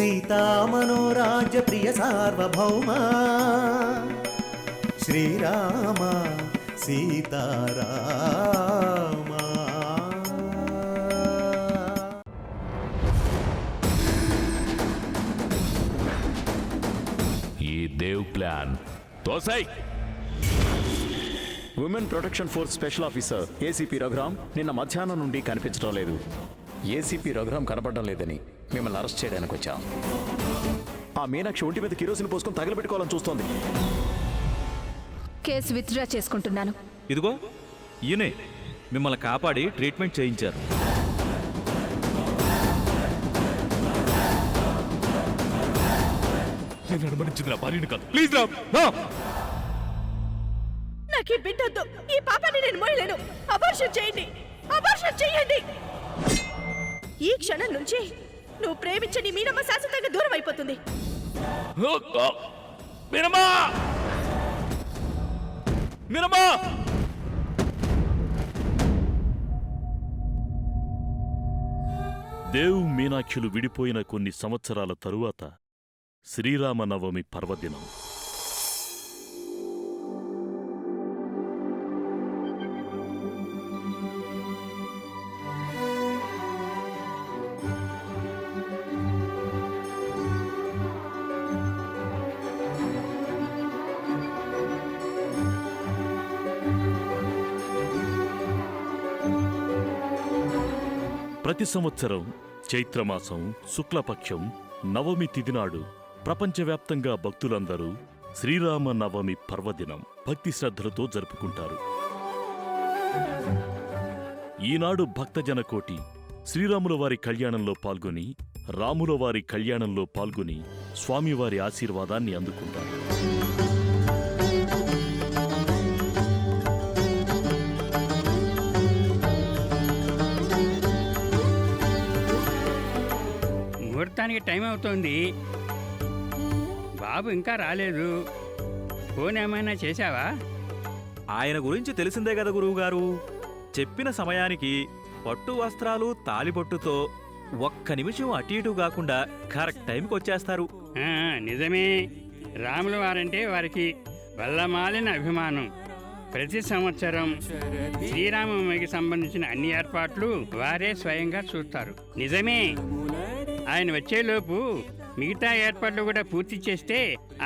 సీతామనోరాజ్య ప్రియ సార్వభౌమ శ్రీరామ సీతారామ. ఈ దేవ్ ప్లాన్ తోసై. Women protection force special officer ACP Raghuram నిన్న మధ్యాహ్నం నుండి కనిపించడం లేదు. ఏసీపీ రఘురామ్ కనపడడం లేదని మిమ్మల్ని అరెస్ట్ చేయడానికి వచ్చాం. ఆ మీనాక్షి ఒంటి మీద కిరోసిన్ పోసుకొని తగలబెట్టుకోవాలని చూస్తోంది. కేసు విత్డ్రా చేసుకుంటున్నాను. ఇదిగో ఈయనే మిమ్మల్ని కాపాడి ట్రీట్మెంట్ చేయించారు. నేను అనుమతించింది నా భార్యను కాదు. ప్లీజ్ రామ్. నాకు ఈ బిడ్డొద్దు. ఈ పాపాన్ని నేను మోయలేను. అబార్షన్ చేయండి, అబార్షన్ చేయండి. ఈ క్షణం నుంచి నువ్వు ప్రేమించని మీనమ్మ శాశ్వతంగా దూరం అయిపోతుంది. మీనమ్మా, మీనమ్మా. దేవ్ మీనాక్షులు విడిపోయిన కొన్ని సంవత్సరాల తరువాత శ్రీరామనవమి పర్వదినం. ప్రతి సంవత్సరం చైత్రమాసం శుక్లపక్షం నవమి తిథినాడు ప్రపంచవ్యాప్తంగా భక్తులందరూ శ్రీరామ నవమి పర్వదినం భక్తి శ్రద్ధలతో జరుపుకుంటారు. ఈనాడు భక్తజనకోటి శ్రీరాముల వారి కళ్యాణంలో పాల్గొని రాముల వారి కళ్యాణంలో పాల్గొని స్వామివారి ఆశీర్వాదాన్ని అందుకుంటారు. ముహూర్తానికి టైం అవుతోంది. బాబు ఇంకా రాలేదు. ఫోన్ ఏమైనా చేశావా? ఆయన గురించి తెలిసిందే కదా గురువుగారు. చెప్పిన సమయానికి పట్టు వస్త్రాలు తాలిబొట్టుతో ఒక్క నిమిషం అటు ఇటు కాకుండా కరెక్ట్ టైంకి వచ్చేస్తారు. నిజమే. రాముల వారంటే వారికి వల్లమాలిన అభిమానం. ప్రతి సంవత్సరం శ్రీరామనవమికి సంబంధించిన అన్ని ఏర్పాట్లు వారే స్వయంగా చూస్తారు. నిజమే. ఆయన వచ్చేలోపు మిగతా ఏర్పాట్లు కూడా పూర్తి చేస్తే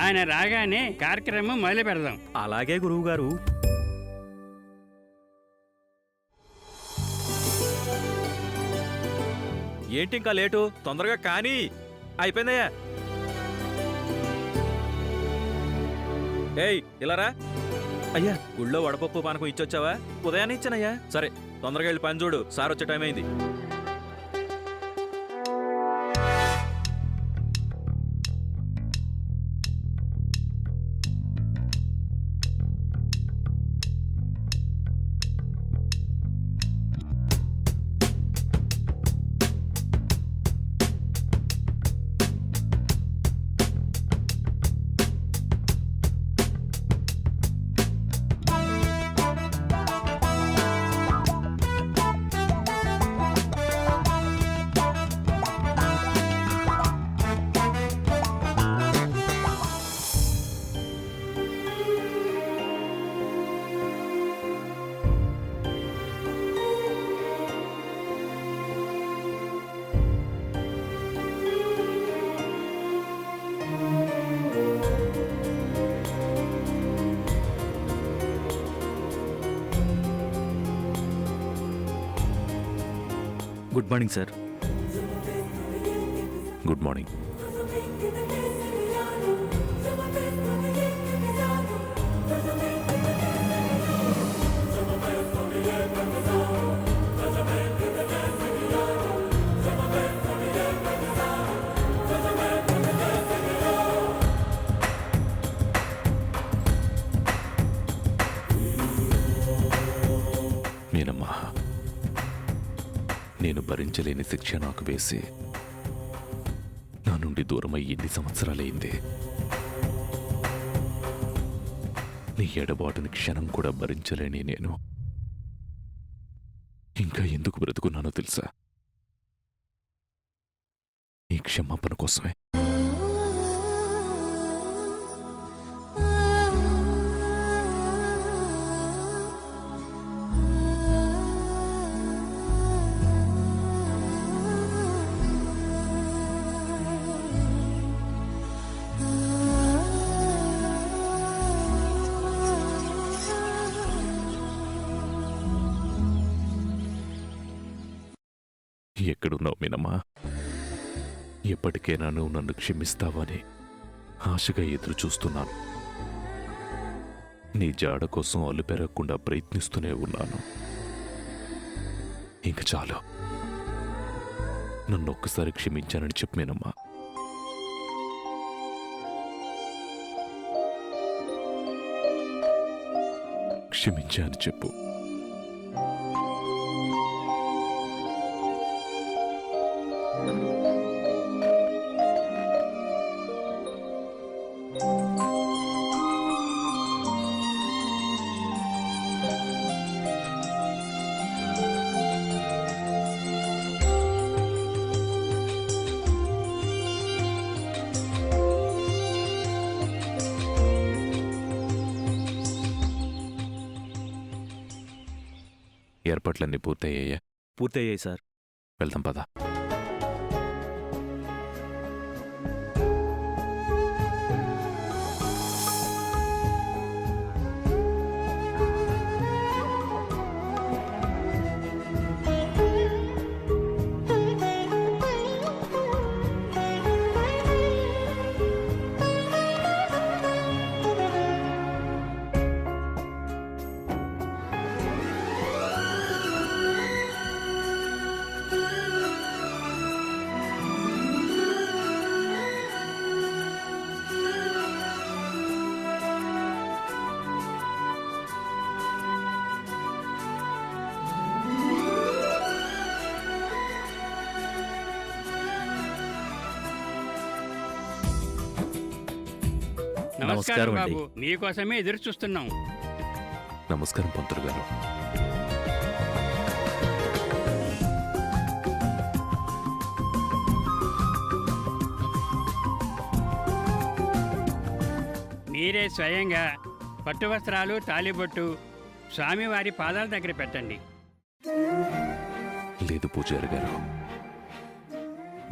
ఆయన రాగానే కార్యక్రమం మొదలు పెడదాం. అలాగే గురువుగారు. ఏంటి ఇంకా లేటు? తొందరగా కానీ. అయిపోయిందయ్యా. ఏయ్ ఇలారా. అయ్యా గుళ్ళో వడపప్పు పానకం ఇచ్చొచ్చావా? ఉదయాన్నే ఇచ్చానయ్యా. సరే తొందరగా వెళ్ళి పని చూడు, సార్ వచ్చే టైం అయింది. Good morning sir. Good morning. మీనమ్మా, నేను భరించలేని శిక్ష నాకు వేసి నా నుండి దూరమై ఎన్ని సంవత్సరాలైంది. నీ ఎడబాటుని క్షణం కూడా భరించలేని నేను ఇంకా ఎందుకు బ్రతుకున్నానో తెలుసా? నీ క్షమాపణ కోసమే. ఎక్కడున్నావు మీనమ్మా? ఎప్పటికైనా నువ్వు నన్ను క్షమిస్తావని ఆశగా ఎదురు చూస్తున్నాను. నీ జాడ కోసం అల్లు పెరగకుండా ప్రయత్నిస్తూనే ఉన్నాను. ఇంక చాలు, నన్ను ఒక్కసారి క్షమించానని చెప్పు మీనమ్మా. క్షమించాను చెప్పు. ఏర్పాట్లన్నీ పూర్తయ్యాయా? పూర్తయ్యాయి సార్. వెళ్దాం పద. నమస్కారం అండి. బాబు, నీకోసమే ఎదురు చూస్తున్నాం. నమస్కారం పంతులు గారు. మీరే స్వయంగా పట్టు వస్త్రాలు తాళిబొట్టు స్వామివారి పాదాల దగ్గర పెట్టండి. లేదు పూజారి గారు,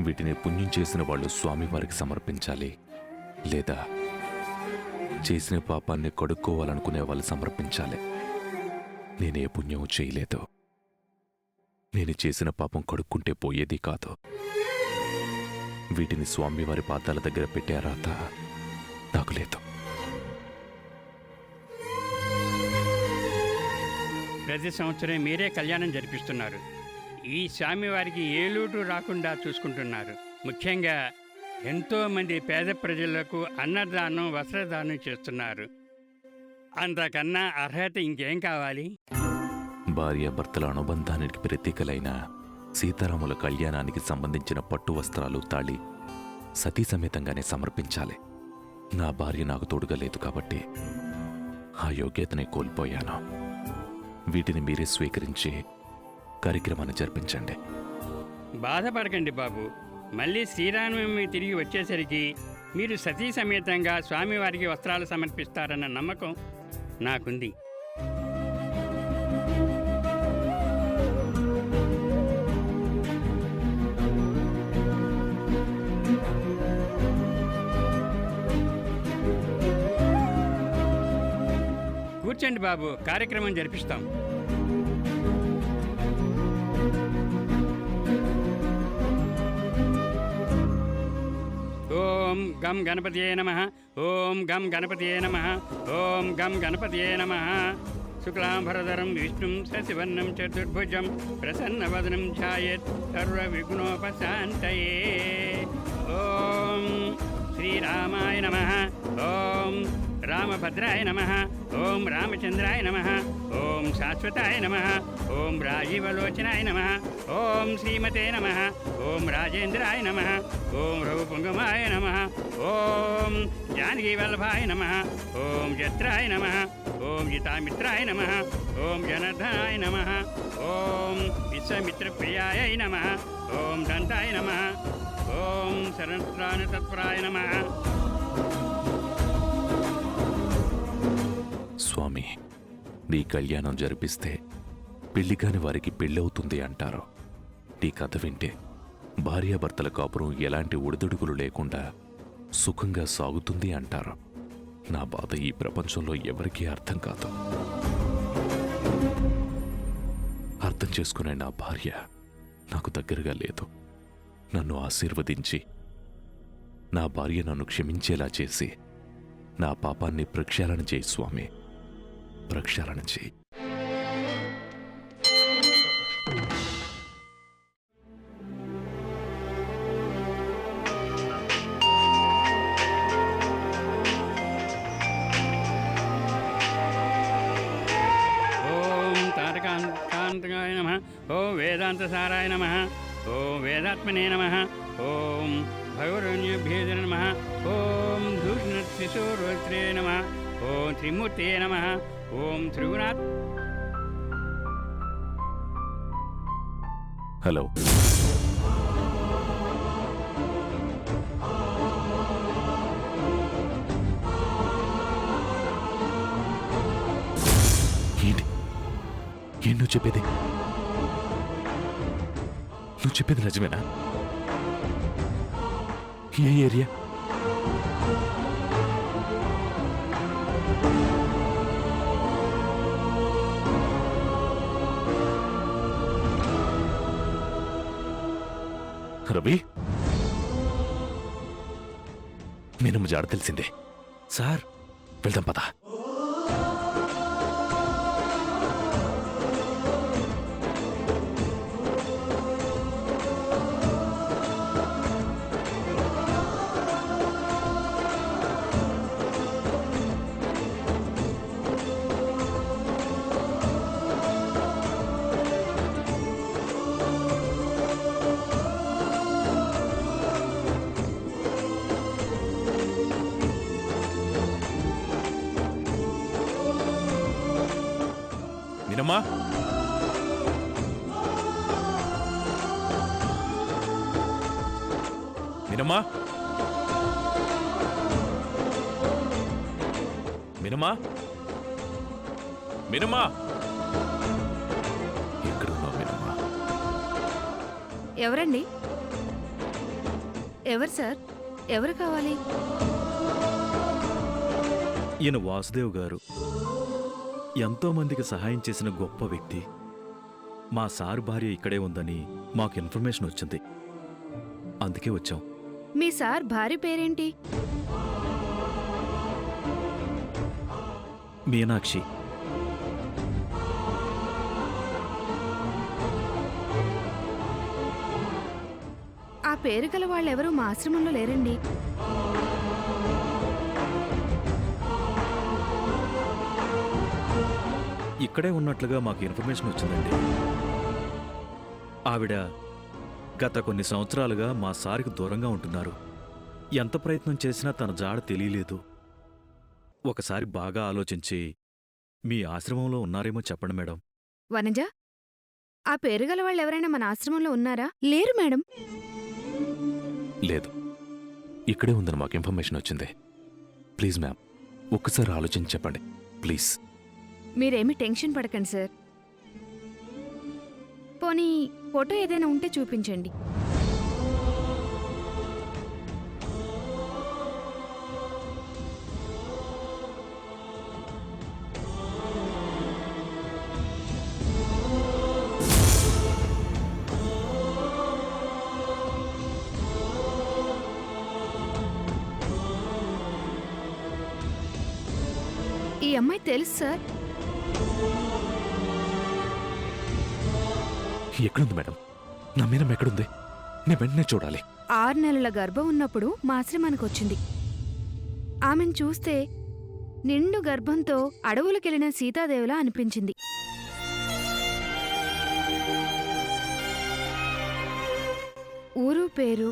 వీటిని పుణ్యం చేసిన వాళ్ళు స్వామివారికి సమర్పించాలి, లేదా చేసిన పాపాన్ని కడుక్కోవాలనుకునే వాళ్ళు సమర్పించాలి. నేనే పుణ్యం చేయలేదు. నేను చేసిన పాపం కడుక్కుంటే పోయేది కాదు. వీటిని స్వామివారి పాదాల దగ్గర పెట్టే అర్హత నాకు లేదు. ప్రతి సంవత్సరం మీరే కళ్యాణం జరిపిస్తున్నారు. ఈ స్వామివారికి ఏ లోటు రాకుండా చూసుకుంటున్నారు. ముఖ్యంగా ఎంతోమంది పేద ప్రజలకు అన్నదానం వస్త్రదానం చేస్తున్నారు. అంతకన్నా అర్హత ఇంకేం కావాలి? భార్యాభర్తల అనుబంధానికి ప్రతీకలైన సీతారాముల కళ్యాణానికి సంబంధించిన పట్టు వస్త్రాలు తాళి సతీ సమేతంగానే సమర్పించాలి. నా భార్య నాకు తోడుగా లేదు కాబట్టి ఆ యోగ్యతని కోల్పోయాను. వీటిని మీరే స్వీకరించి కార్యక్రమాన్ని జరిపించండి. బాధపడకండి బాబు. మళ్ళీ శ్రీరామనవమి తిరిగి వచ్చేసరికి మీరు సతీ సమేతంగా స్వామివారికి వస్త్రాలు సమర్పిస్తారన్న నమ్మకం నాకుంది. కూర్చోండి బాబు, కార్యక్రమం జరిపిస్తాం. ఓం గం గణపతియే నమః. ఓం గం గణపతియే నమః. ఓం గం గణపతియే నమః. శుక్లాంబరధరం విష్ణుం శశివర్ణం చతుర్భుజం ప్రసన్నవదనం ధ్యాయేత్ సర్వవిఘ్నోపశాంతయే. ఓం శ్రీరామాయ నమః. ఓం రామభద్రాయ నమః. ఓం రామచంద్రాయ నమః. ఓం శాశ్వతాయ నమః. ఓం రాజీవలోచనాయ నమః. ఓం శ్రీమతే నమః. ఓం రాజేంద్రాయ నమః. ఓం రఘుపుంగమాయ నమః. ఓం జానకీవల్లభాయ నమః. ఓం జత్రాయ నమః. ఓం జితామిత్రాయ నమః. ఓం జనార్దనాయ నమః. ఓం విశ్వమిత్రప్రియాయ నమః. ఓం దంతాయ నమః. ఓం శరణత్రాణతత్పరాయ నమః. స్వామి, నీ కళ్యాణం జరిపిస్తే పెళ్లి కాని వారికి పెళ్ళవుతుంది అంటారు. నీ కథ వింటే భార్యాభర్తల కాపురం ఎలాంటి ఒడిదుడుకులు లేకుండా సుఖంగా సాగుతుంది అంటారు. నా బాధ ఈ ప్రపంచంలో ఎవరికీ అర్థం కాదు. అర్థం చేసుకునే నా భార్య నాకు దగ్గరగా లేదు. నన్ను ఆశీర్వదించి నా భార్య నన్ను క్షమించేలా చేసి నా పాపాన్ని ప్రక్షాళన చేయి స్వామి, ప్రక్షాళన చేయి. ఓం తారకాంతకాయ నమ. ఓం వేదాంతసారాయ నమ. ఓం వేదాత్మనే నమ. ఓం భగవరుణ్యభ్యేజన నమ. ఓం దూష్ణశిశోరోత్రే నమ. ఓం త్రిమూర్తే నమ. ఓం త్రిగుణాత్. హలో, ఏంటి ఏం నువ్వు చెప్పేది? నువ్వు చెప్పేది నిజమేనా? ఏ ఏరియా? రవి, మీనమ్మ జాడ తెలిసిందే. సార్, వెళ్దాం పదా. మీనమ్మా, మీనమ్మా, మీనమ్మా, మీనమ్మా, ఎక్కడున్నావు మీనమ్మా? ఎవరండి? ఎవరు సార్? ఎవరు కావాలి? ఈయన వాసుదేవ్ గారు, ఎంతో మందికి సహాయం చేసిన గొప్ప వ్యక్తి. మా సారు భార్య ఇక్కడే ఉందని మాకు ఇన్ఫర్మేషన్ వచ్చింది, అందుకే వచ్చాం. మీ సార్ భార్య పేరేంటి? మీనాక్షి. ఆ పేరు గల వాళ్ళెవరూ మా ఆశ్రమంలో లేరండి. ఇక్కడే ఉన్నట్లుగా మాకు ఇన్ఫర్మేషన్ వచ్చిందండి. ఆవిడ గత కొన్ని సంవత్సరాలుగా మా సారికి దూరంగా ఉంటున్నారు. ఎంత ప్రయత్నం చేసినా తన జాడ తెలియలేదు. ఒకసారి బాగా ఆలోచించి మీ ఆశ్రమంలో ఉన్నారేమో చెప్పండి మేడం. వనజ, ఆ పేరు గల వాళ్ళెవరైనా మన ఆశ్రమంలో ఉన్నారా? లేరు మేడం. లేదు, ఇక్కడే ఉందని మాకు ఇన్ఫర్మేషన్ వచ్చింది. ప్లీజ్ మ్యామ్, ఒక్కసారి ఆలోచించి చెప్పండి ప్లీజ్. మీరేమీ టెన్షన్ పడకండి సార్. పోనీ ఫోటో ఏదైనా ఉంటే చూపించండి. ఈ అమ్మాయి తెలుసు సార్. ఎక్కడుంది మేడం? నా మీనమ్మ ఎక్కడుంది? నేను వెంటనే చూడాలి. 6 నెలల గర్భం ఉన్నప్పుడు మా ఆశ్రమానికి వచ్చింది. ఆమెను చూస్తే నిండు గర్భంతో అడవులకెళ్లిన సీతాదేవిలా అనిపించింది. ఊరు పేరు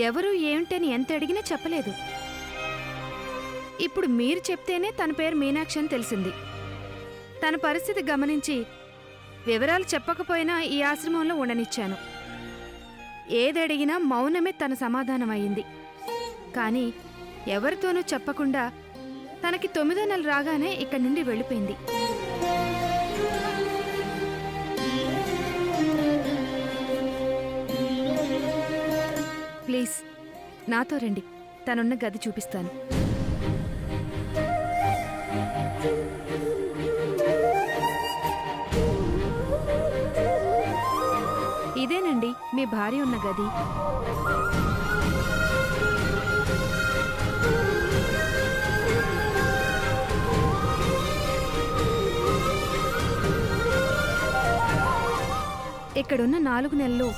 ఎవరు ఏమిటని ఎంత అడిగినా చెప్పలేదు. ఇప్పుడు మీరు చెప్తేనే తన పేరు మీనాక్షి అని తెలిసింది. తన పరిస్థితి గమనించి వివరాలు చెప్పకపోయినా ఈ ఆశ్రమంలో ఉండనిచ్చాను. ఏదడిగినా మౌనమే తన సమాధానం అయింది. కానీ ఎవరితోనూ చెప్పకుండా తనకి 9వ నెల రాగానే ఇక్కడి నుండి వెళ్ళిపోయింది. ప్లీజ్ నాతో రండి, తనున్న గది చూపిస్తాను. ఇదేనండి గారి భార్య ఉన్న గది. ఇక్కడున్న 4 నెలలు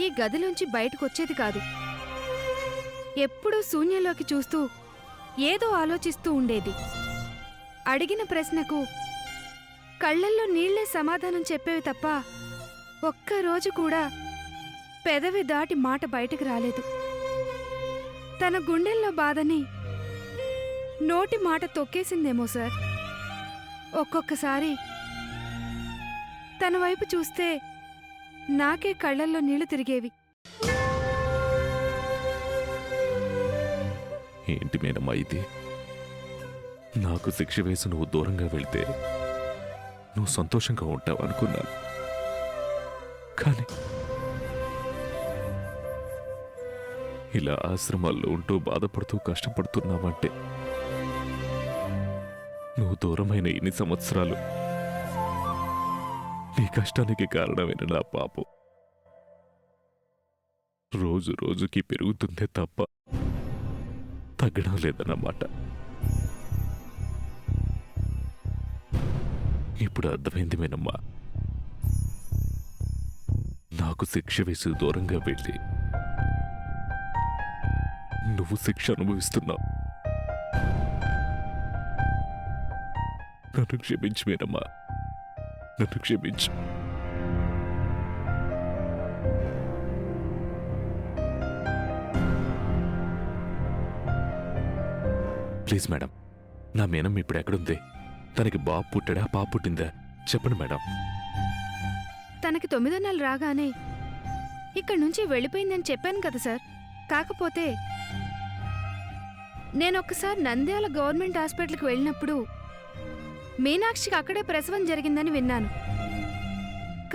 ఈ గదిలోంచి బయటకొచ్చేది కాదు. ఎప్పుడూ శూన్యంలోకి చూస్తూ ఏదో ఆలోచిస్తూ ఉండేది. అడిగిన ప్రశ్నకు కళ్ళల్లో నీళ్లే సమాధానం చెప్పేవి తప్ప ఒక్కరోజు కూడా పెదవి దాటి మాట బయటకు రాలేదు. తన గుండెల్లో బాధని నోటి మాట తొక్కేసిందేమో సార్. ఒక్కొక్కసారి తన వైపు చూస్తే నాకే కళ్ళల్లో నీళ్లు తిరిగేవి. ఏంటి మేనమ్మా ఇది? నాకు శిక్ష వేసి నువ్వు దూరంగా వెళ్తే నువ్వు సంతోషంగా ఉంటావు అనుకున్నాను. కానీ ఇలా ఆశ్రమాల్లో ఉంటూ బాధపడుతూ కష్టపడుతున్నావంటే నువ్వు దూరమైన ఇన్ని సంవత్సరాలు నీ కష్టానికి కారణమైన నా పాపం రోజు రోజుకి పెరుగుతుందే తప్ప తగ్గడం లేదన్నమాట. ఇప్పుడు అర్థమైంది మేనమ్మా. నాకు శిక్ష వేసి దూరంగా వెళ్ళి నువ్వు శిక్ష అనుభవిస్తున్నావు. నన్ను క్షమించు మేనమ్మా, నన్ను క్షమించు. ప్లీజ్ మేడం, నా మేనమ్మ ఇప్పుడు ఎక్కడుంది? తనకి బాబు పుట్టాడా పాప పుట్టిందా చెప్పండి మేడం. తనకి 9వ నెల రాగానే ఇక్కడి నుంచి వెళ్ళిపోయిందని చెప్పాను కదా సార్. కాకపోతే నేనొక్కసారి నంద్యాల గవర్నమెంట్ హాస్పిటల్కి వెళ్ళినప్పుడు మీనాక్షికి అక్కడే ప్రసవం జరిగిందని విన్నాను.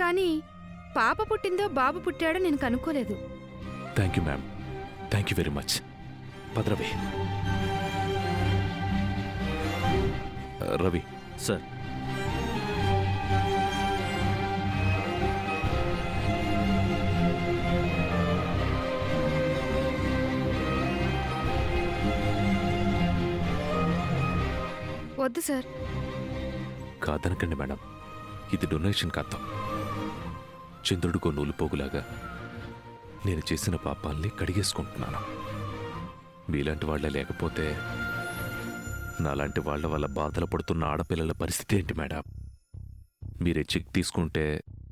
కానీ పాప పుట్టిందో బాబు పుట్టాడో నేను కనుక్కోలేదు. Thank you ma'am, thank you very much. భద్రవే. రవి సార్, వద్దు సార్. కాదనకండి మేడం, ఇది డొనేషన్ కాదు. చంద్రుడికో నూలుపోగులాగా నేను చేసిన పాపాల్ని కడిగేసుకుంటున్నాను. మీలాంటి వాళ్లే లేకపోతే నాలాంటి వాళ్ల వల్ల బాధలు పడుతున్న ఆడపిల్లల పరిస్థితి ఏంటి మేడం? మీరే చెక్ తీసుకుంటే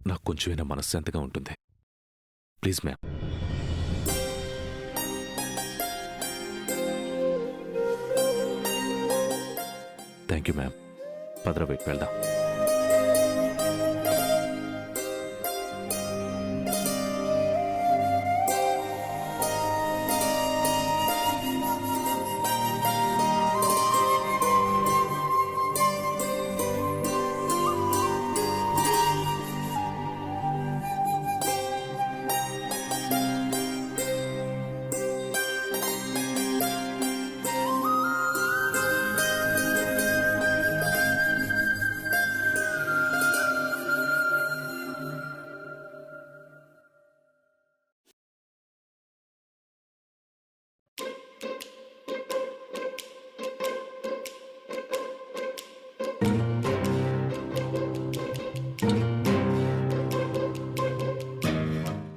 నాకు కొంచెమైనా మనశ్శాంతిగా ఉంటుంది. Please ma'am. Thank you ma'am. భద్రవైపు వెళ్దాం.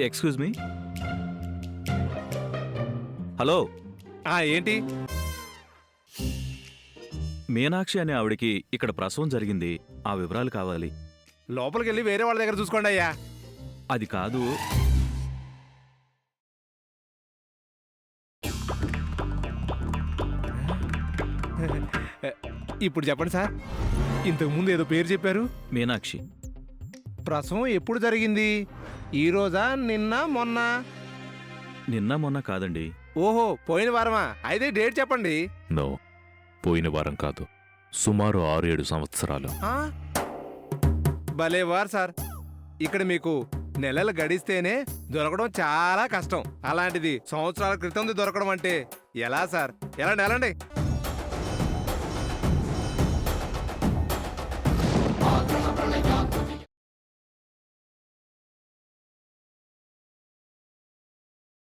ఎక్స్క్యూజ్ మీ. హలో, ఏంటి? మీనాక్షి అనే ఆవిడకి ఇక్కడ ప్రసవం జరిగింది. ఆ వివరాలు కావాలి. లోపలికి వెళ్ళి వేరే వాళ్ళ దగ్గర చూసుకోండి అయ్యా. అది కాదు. ఇప్పుడు చెప్పండి సార్. ఇంతకు ముందు ఏదో పేరు చెప్పారు. మీనాక్షి. ప్రసవం ఎప్పుడు జరిగింది? ఈ రోజా, నిన్న, మొన్న? నిన్న మొన్న కాదండి. ఓహో, పోయిన వారమా? అయితే డేట్ చెప్పండి. నో, పోయిన వారం కాదు, సుమారు 6-7 సంవత్సరాలు. భలేవారు సార్. ఇక్కడ మీకు నెలలు గడిస్తేనే దొరకడం చాలా కష్టం. అలాంటిది సంవత్సరాల క్రితం దొరకడం అంటే ఎలా సార్? ఎలా నెలండి?